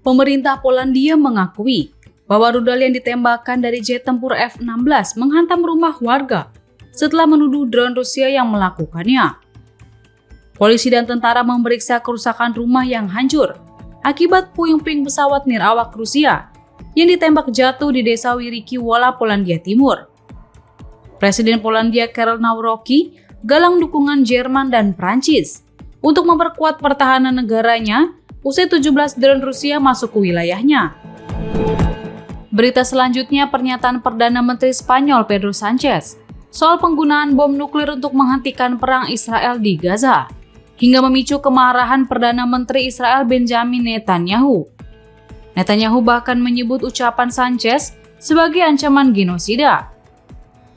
Pemerintah Polandia mengakui bahwa rudal yang ditembakkan dari jet tempur F-16 menghantam rumah warga setelah menuduh drone Rusia yang melakukannya. Polisi dan tentara memeriksa kerusakan rumah yang hancur akibat puing-puing pesawat nirawak Rusia yang ditembak jatuh di desa Wiriki Wola, Polandia Timur. Presiden Polandia Karol Nawrocki galang dukungan Jerman dan Prancis untuk memperkuat pertahanan negaranya usai 17 drone Rusia masuk ke wilayahnya. Berita selanjutnya pernyataan Perdana Menteri Spanyol Pedro Sanchez soal penggunaan bom nuklir untuk menghentikan perang Israel di Gaza, hingga memicu kemarahan Perdana Menteri Israel Benjamin Netanyahu. Netanyahu bahkan menyebut ucapan Sanchez sebagai ancaman genosida.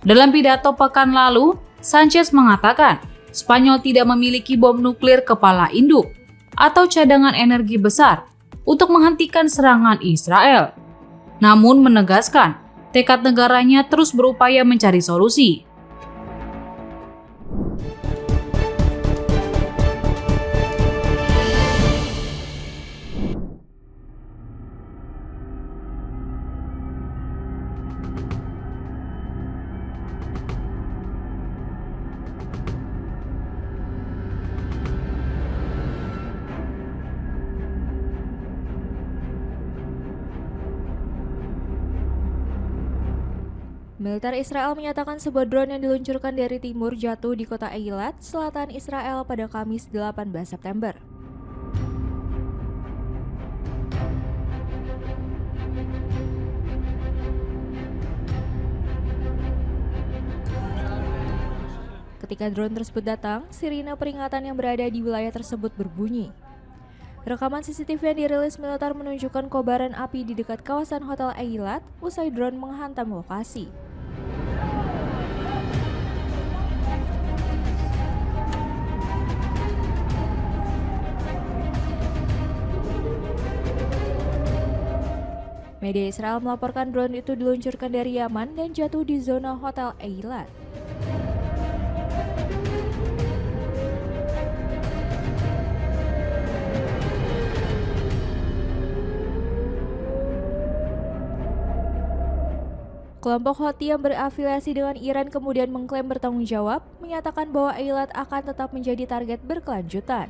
Dalam pidato pekan lalu, Sanchez mengatakan Spanyol tidak memiliki bom nuklir kepala induk atau cadangan energi besar untuk menghentikan serangan Israel, namun menegaskan tekad negaranya terus berupaya mencari solusi. Militer Israel menyatakan sebuah drone yang diluncurkan dari timur jatuh di kota Eilat, selatan Israel pada Kamis 18 September. Ketika drone tersebut datang, sirine peringatan yang berada di wilayah tersebut berbunyi. Rekaman CCTV yang dirilis militer menunjukkan kobaran api di dekat kawasan Hotel Eilat usai drone menghantam lokasi. Media Israel melaporkan drone itu diluncurkan dari Yaman dan jatuh di zona Hotel Eilat. Kelompok Houthi yang berafiliasi dengan Iran kemudian mengklaim bertanggung jawab, menyatakan bahwa Eilat akan tetap menjadi target berkelanjutan.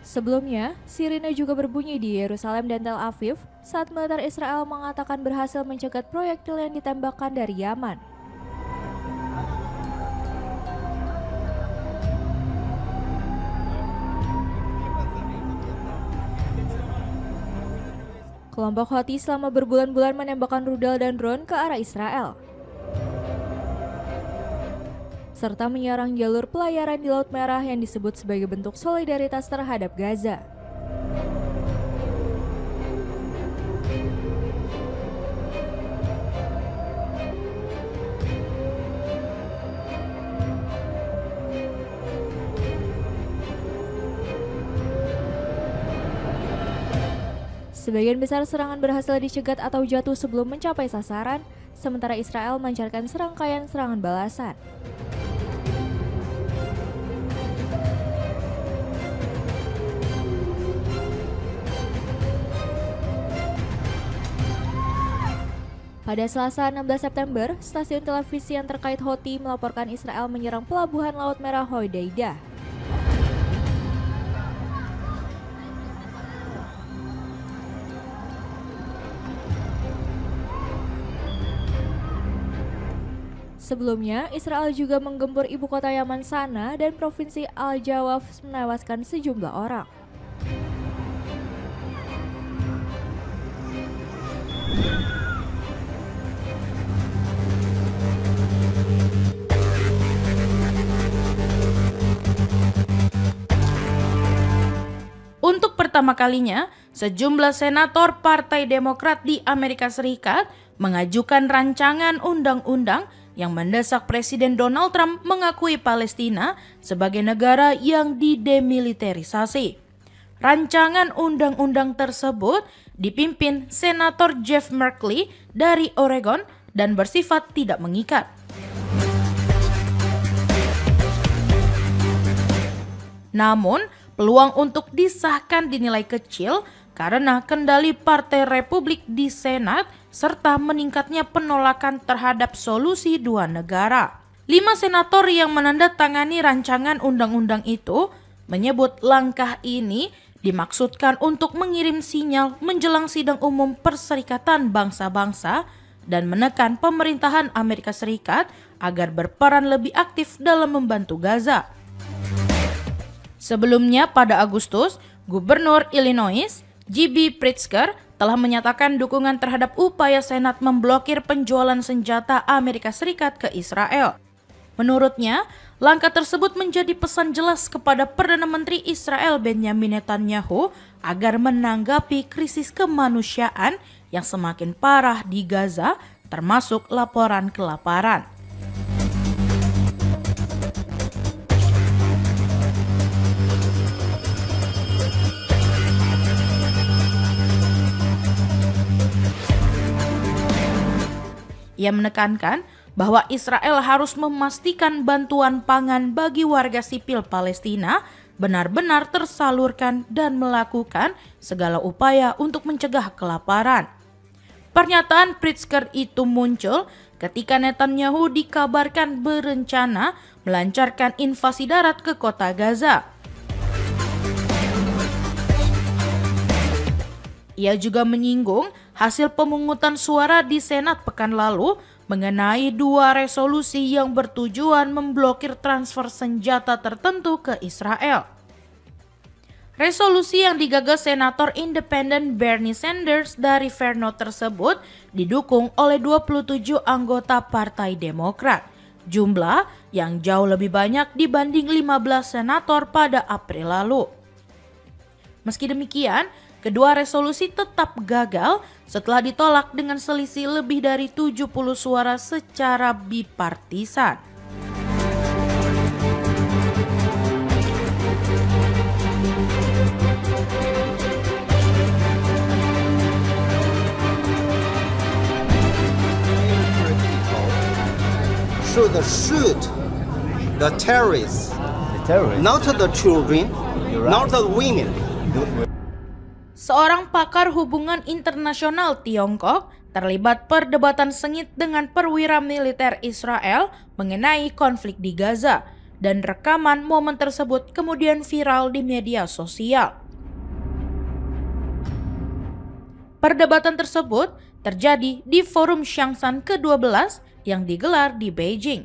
Sebelumnya, sirine juga berbunyi di Yerusalem dan Tel Aviv saat militer Israel mengatakan berhasil mencegat proyektil yang ditembakkan dari Yaman. Kelompok Houthi selama berbulan-bulan menembakkan rudal dan drone ke arah Israel, serta menyerang jalur pelayaran di Laut Merah yang disebut sebagai bentuk solidaritas terhadap Gaza. Sebagian besar serangan berhasil dicegat atau jatuh sebelum mencapai sasaran, sementara Israel melancarkan serangkaian serangan balasan. Pada Selasa 16 September, stasiun televisi yang terkait Houthi melaporkan Israel menyerang pelabuhan Laut Merah Hodeidah. Sebelumnya, Israel juga menggempur ibu kota Yaman Sanaa dan provinsi Al-Jawaf menewaskan sejumlah orang. Untuk pertama kalinya, sejumlah senator Partai Demokrat di Amerika Serikat mengajukan rancangan undang-undang yang mendesak Presiden Donald Trump mengakui Palestina sebagai negara yang didemilitarisasi. Rancangan undang-undang tersebut dipimpin Senator Jeff Merkley dari Oregon dan bersifat tidak mengikat. Namun, peluang untuk disahkan dinilai kecil karena kendali Partai Republik di Senat serta meningkatnya penolakan terhadap solusi dua negara. 5 senator yang menandatangani rancangan undang-undang itu menyebut langkah ini dimaksudkan untuk mengirim sinyal menjelang sidang umum Perserikatan Bangsa-Bangsa dan menekan pemerintahan Amerika Serikat agar berperan lebih aktif dalam membantu Gaza. Sebelumnya pada Agustus, Gubernur Illinois, J.B. Pritzker, telah menyatakan dukungan terhadap upaya Senat memblokir penjualan senjata Amerika Serikat ke Israel. Menurutnya, langkah tersebut menjadi pesan jelas kepada Perdana Menteri Israel Benjamin Netanyahu agar menanggapi krisis kemanusiaan yang semakin parah di Gaza, termasuk laporan kelaparan. Ia menekankan bahwa Israel harus memastikan bantuan pangan bagi warga sipil Palestina benar-benar tersalurkan dan melakukan segala upaya untuk mencegah kelaparan. Pernyataan Pritzker itu muncul ketika Netanyahu dikabarkan berencana melancarkan invasi darat ke kota Gaza. Ia juga menyinggung hasil pemungutan suara di Senat pekan lalu mengenai 2 resolusi yang bertujuan memblokir transfer senjata tertentu ke Israel. Resolusi yang digagas Senator Independen Bernie Sanders dari Vermont tersebut didukung oleh 27 anggota Partai Demokrat, jumlah yang jauh lebih banyak dibanding 15 senator pada April lalu. Meski demikian, kedua resolusi tetap gagal setelah ditolak dengan selisih lebih dari 70 suara secara bipartisan. Should shoot the terrorists, not the children, not the women. Seorang pakar hubungan internasional Tiongkok terlibat perdebatan sengit dengan perwira militer Israel mengenai konflik di Gaza, dan rekaman momen tersebut kemudian viral di media sosial. Perdebatan tersebut terjadi di Forum Xiangshan ke-12 yang digelar di Beijing.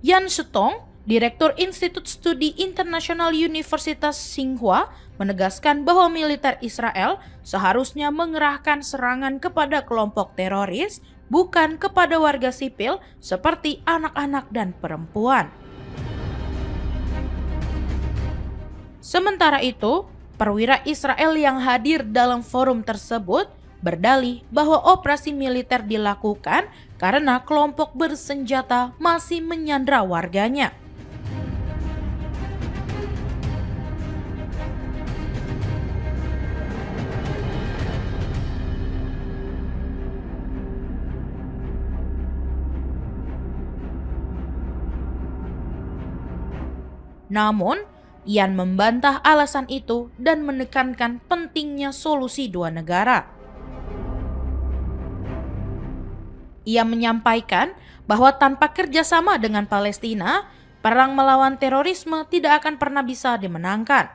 Yan Shutong, Direktur Institut Studi Internasional Universitas Tsinghua, menegaskan bahwa militer Israel seharusnya mengerahkan serangan kepada kelompok teroris, bukan kepada warga sipil seperti anak-anak dan perempuan. Sementara itu, perwira Israel yang hadir dalam forum tersebut berdalih bahwa operasi militer dilakukan karena kelompok bersenjata masih menyandra warganya. Namun, Yan membantah alasan itu dan menekankan pentingnya solusi dua negara. Ia menyampaikan bahwa tanpa kerjasama dengan Palestina, perang melawan terorisme tidak akan pernah bisa dimenangkan.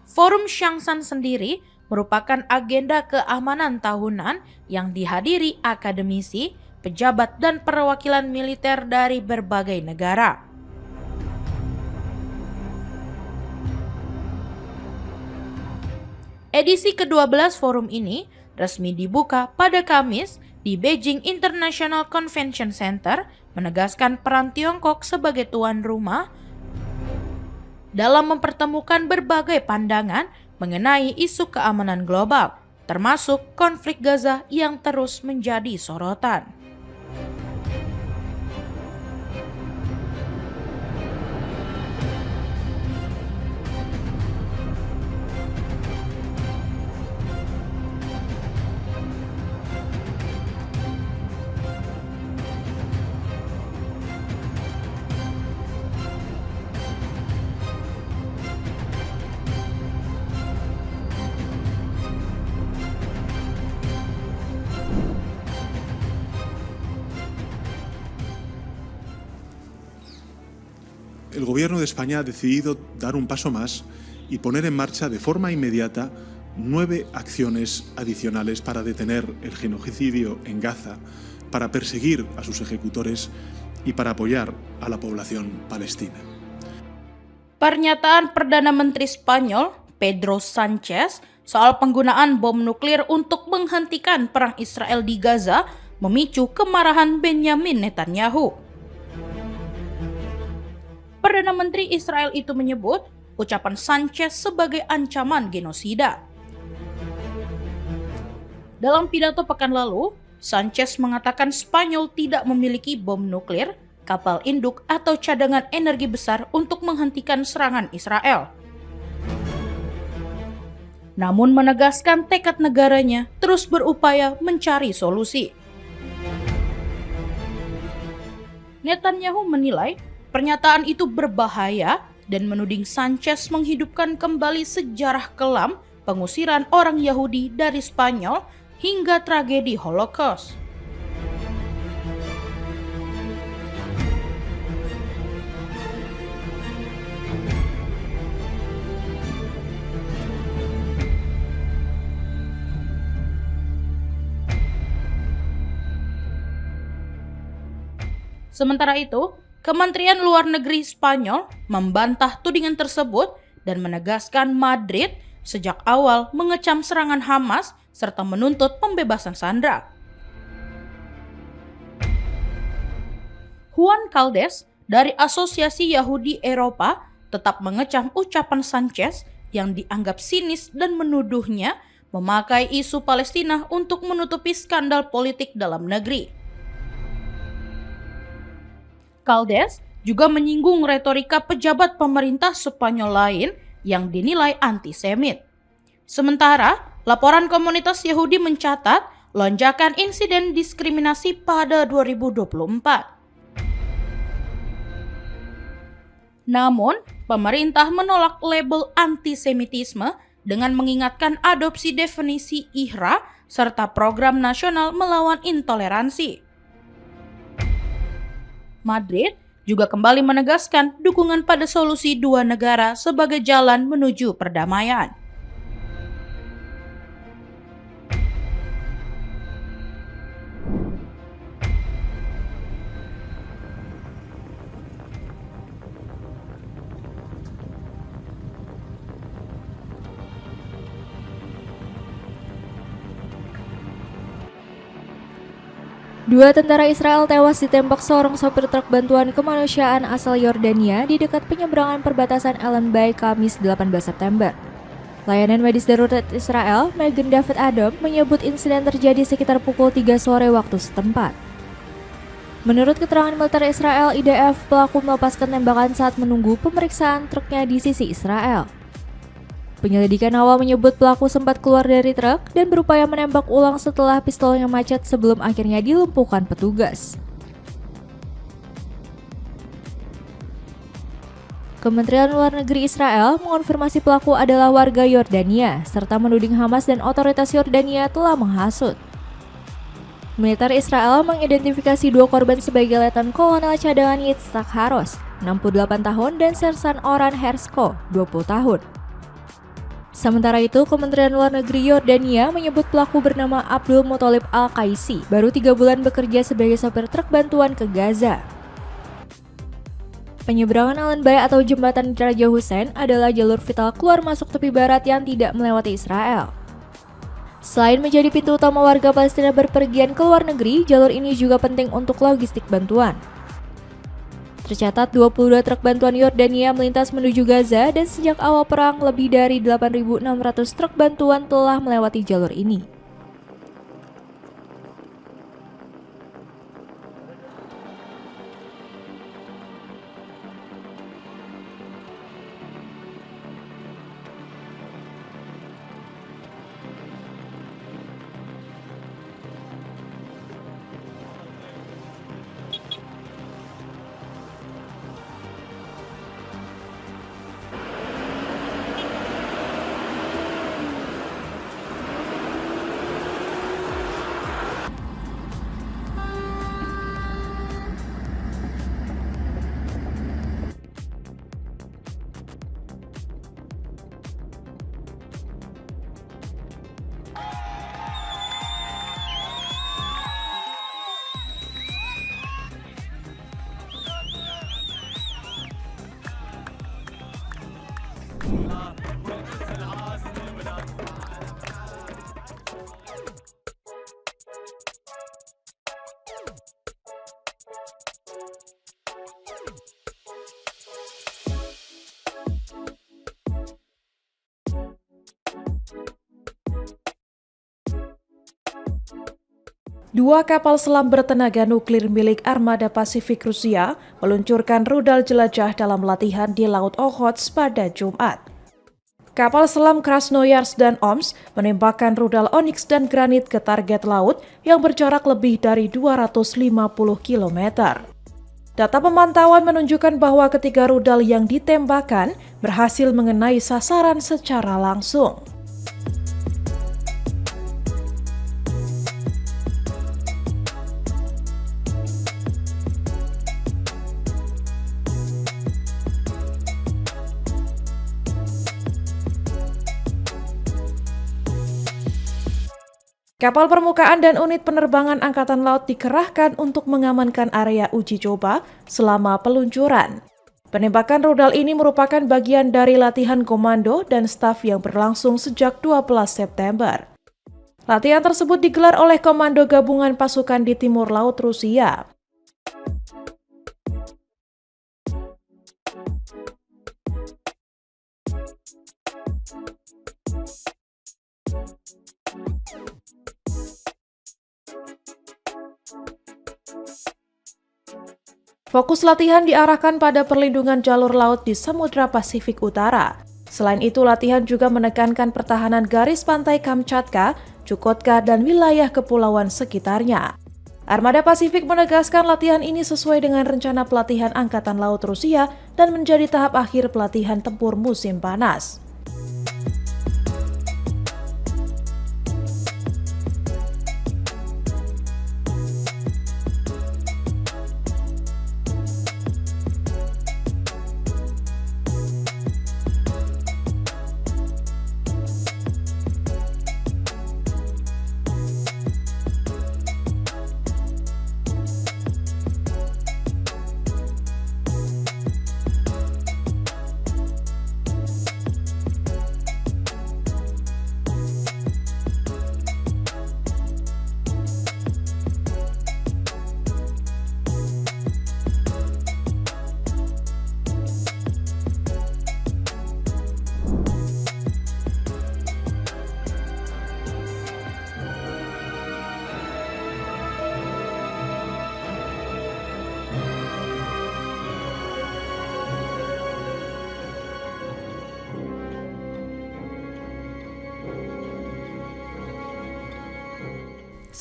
Forum Xiangshan sendiri merupakan agenda keamanan tahunan yang dihadiri akademisi, pejabat, dan perwakilan militer dari berbagai negara. Edisi ke-12 forum ini resmi dibuka pada Kamis di Beijing International Convention Center, menegaskan peran Tiongkok sebagai tuan rumah dalam mempertemukan berbagai pandangan mengenai isu keamanan global, termasuk konflik Gaza yang terus menjadi sorotan. el Gobierno de España ha decidido dar un paso más y poner en marcha de forma inmediata 9 acciones adicionales para detener el genocidio en Gaza, para perseguir a sus ejecutores y para apoyar a la población palestina. Pernyataan Perdana Menteri Spanyol, Pedro Sanchez, soal penggunaan bom nuklir untuk menghentikan perang Israel di Gaza memicu kemarahan Benjamin Netanyahu. Perdana Menteri Israel itu menyebut ucapan Sanchez sebagai ancaman genosida. Dalam pidato pekan lalu, Sanchez mengatakan Spanyol tidak memiliki bom nuklir, kapal induk atau cadangan energi besar untuk menghentikan serangan Israel. Namun menegaskan tekad negaranya terus berupaya mencari solusi. Netanyahu menilai pernyataan itu berbahaya dan menuding Sanchez menghidupkan kembali sejarah kelam pengusiran orang Yahudi dari Spanyol hingga tragedi Holocaust. Sementara itu, Kementerian Luar Negeri Spanyol membantah tudingan tersebut dan menegaskan Madrid sejak awal mengecam serangan Hamas serta menuntut pembebasan sandera. Juan Caldes dari Asosiasi Yahudi Eropa tetap mengecam ucapan Sanchez yang dianggap sinis dan menuduhnya memakai isu Palestina untuk menutupi skandal politik dalam negeri. Caldes juga menyinggung retorika pejabat pemerintah Spanyol lain yang dinilai antisemit. Sementara, laporan komunitas Yahudi mencatat lonjakan insiden diskriminasi pada 2024. Namun, pemerintah menolak label antisemitisme dengan mengingatkan adopsi definisi IHRA serta program nasional melawan intoleransi. Madrid juga kembali menegaskan dukungan pada solusi dua negara sebagai jalan menuju perdamaian. Dua tentara Israel tewas ditembak seorang sopir truk bantuan kemanusiaan asal Yordania di dekat penyeberangan perbatasan Ellen Bay Kamis 18 September. Layanan medis darurat Israel, Magen David Adom, menyebut insiden terjadi sekitar pukul 3 sore waktu setempat. Menurut keterangan militer Israel, IDF, pelaku melepaskan tembakan saat menunggu pemeriksaan truknya di sisi Israel. Penyelidikan awal menyebut pelaku sempat keluar dari truk dan berupaya menembak ulang setelah pistolnya macet sebelum akhirnya dilumpuhkan petugas. Kementerian Luar Negeri Israel mengonfirmasi pelaku adalah warga Yordania, serta menuding Hamas dan otoritas Yordania telah menghasut. Militer Israel mengidentifikasi dua korban sebagai Letnan Kolonel Cadangan Yitzhak Haros, 68 tahun, dan Sersan Oran Hersko, 20 tahun. Sementara itu, Kementerian Luar Negeri Yordania menyebut pelaku bernama Abdul Muthalib Al-Qaisi baru 3 bulan bekerja sebagai sopir truk bantuan ke Gaza. Penyeberangan Ellen Bay atau Jembatan Raja Hussein adalah jalur vital keluar masuk tepi barat yang tidak melewati Israel. Selain menjadi pintu utama warga Palestina berpergian ke luar negeri, jalur ini juga penting untuk logistik bantuan. Tercatat 22 truk bantuan Yordania melintas menuju Gaza dan sejak awal perang lebih dari 8.600 truk bantuan telah melewati jalur ini. Dua kapal selam bertenaga nuklir milik Armada Pasifik Rusia meluncurkan rudal jelajah dalam latihan di Laut Okhotsk pada Jumat. Kapal selam Krasnoyarsk dan Omsk menembakkan rudal Onyx dan Granit ke target laut yang berjarak lebih dari 250 km. Data pemantauan menunjukkan bahwa ketiga rudal yang ditembakkan berhasil mengenai sasaran secara langsung. Kapal permukaan dan unit penerbangan Angkatan Laut dikerahkan untuk mengamankan area uji coba selama peluncuran. Penembakan rudal ini merupakan bagian dari latihan komando dan staf yang berlangsung sejak 12 September. Latihan tersebut digelar oleh Komando Gabungan Pasukan di Timur Laut Rusia. Fokus latihan diarahkan pada perlindungan jalur laut di Samudra Pasifik Utara. Selain itu, latihan juga menekankan pertahanan garis pantai Kamchatka, Chukotka, dan wilayah kepulauan sekitarnya. Armada Pasifik menegaskan latihan ini sesuai dengan rencana pelatihan Angkatan Laut Rusia dan menjadi tahap akhir pelatihan tempur musim panas.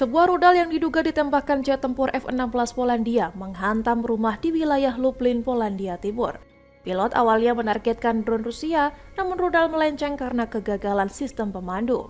Sebuah rudal yang diduga ditembakkan jet tempur F-16 Polandia menghantam rumah di wilayah Lublin, Polandia Timur. Pilot awalnya menargetkan drone Rusia, namun rudal melenceng karena kegagalan sistem pemandu.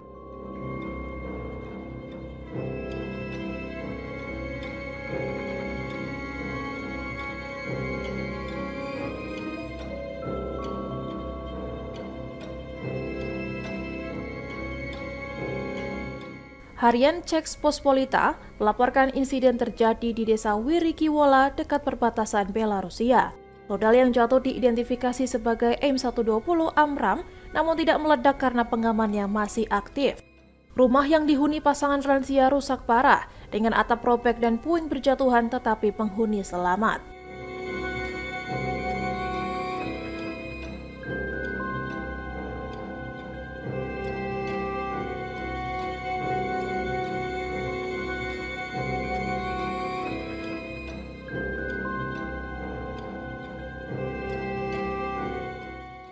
Harian Czechpospolita melaporkan insiden terjadi di desa Wirikiwola dekat perbatasan Belarusia. Rudal yang jatuh diidentifikasi sebagai M120 Amram, namun tidak meledak karena pengamannya masih aktif. Rumah yang dihuni pasangan lansia rusak parah, dengan atap robek dan puing berjatuhan tetapi penghuni selamat.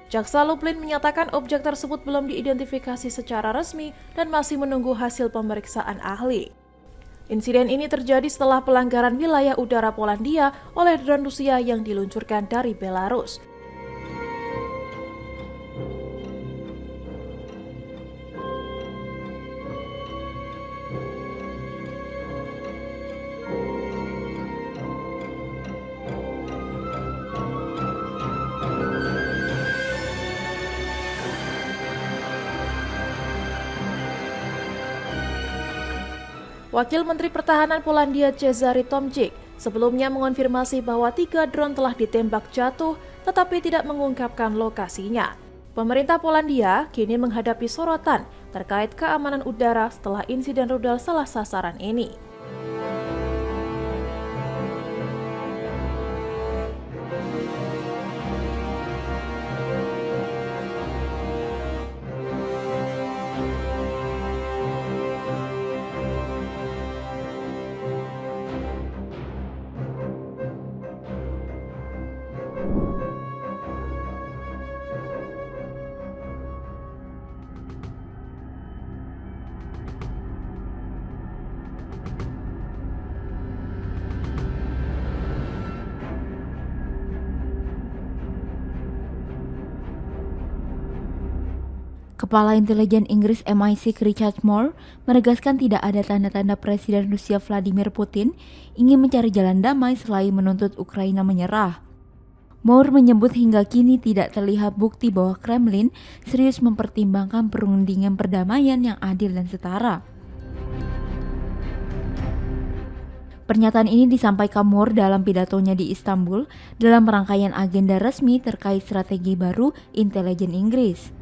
Jaksa Lublin menyatakan objek tersebut belum diidentifikasi secara resmi dan masih menunggu hasil pemeriksaan ahli. Insiden ini terjadi setelah pelanggaran wilayah udara Polandia oleh drone Rusia yang diluncurkan dari Belarus. Wakil Menteri Pertahanan Polandia Cezary Tomczyk sebelumnya mengonfirmasi bahwa 3 drone telah ditembak jatuh tetapi tidak mengungkapkan lokasinya. Pemerintah Polandia kini menghadapi sorotan terkait keamanan udara setelah insiden rudal salah sasaran ini. Kepala Intelijen Inggris MI6 Richard Moore menegaskan tidak ada tanda-tanda Presiden Rusia Vladimir Putin ingin mencari jalan damai selain menuntut Ukraina menyerah. Moore menyebut hingga kini tidak terlihat bukti bahwa Kremlin serius mempertimbangkan perundingan perdamaian yang adil dan setara. Pernyataan ini disampaikan Moore dalam pidatonya di Istanbul dalam rangkaian agenda resmi terkait strategi baru intelijen Inggris.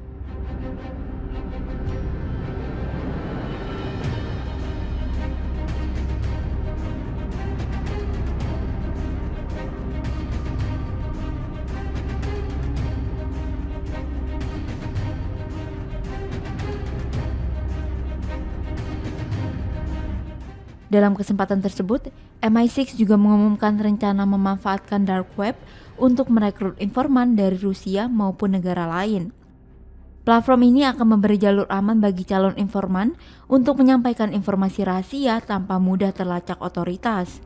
Dalam kesempatan tersebut, MI6 juga mengumumkan rencana memanfaatkan dark web untuk merekrut informan dari Rusia maupun negara lain. Platform ini akan memberi jalur aman bagi calon informan untuk menyampaikan informasi rahasia tanpa mudah terlacak otoritas.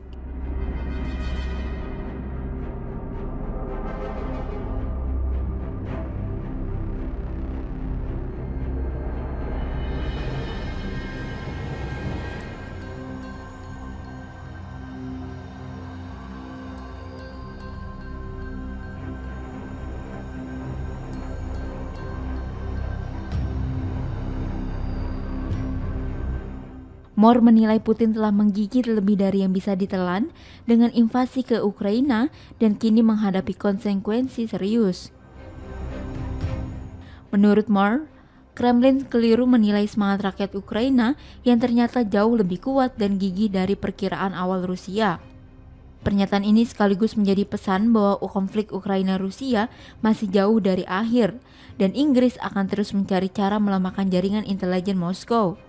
Moore menilai Putin telah menggigit lebih dari yang bisa ditelan dengan invasi ke Ukraina dan kini menghadapi konsekuensi serius. Menurut Moore, Kremlin keliru menilai semangat rakyat Ukraina yang ternyata jauh lebih kuat dan gigih dari perkiraan awal Rusia. Pernyataan ini sekaligus menjadi pesan bahwa konflik Ukraina-Rusia masih jauh dari akhir dan Inggris akan terus mencari cara melemahkan jaringan intelijen Moskow.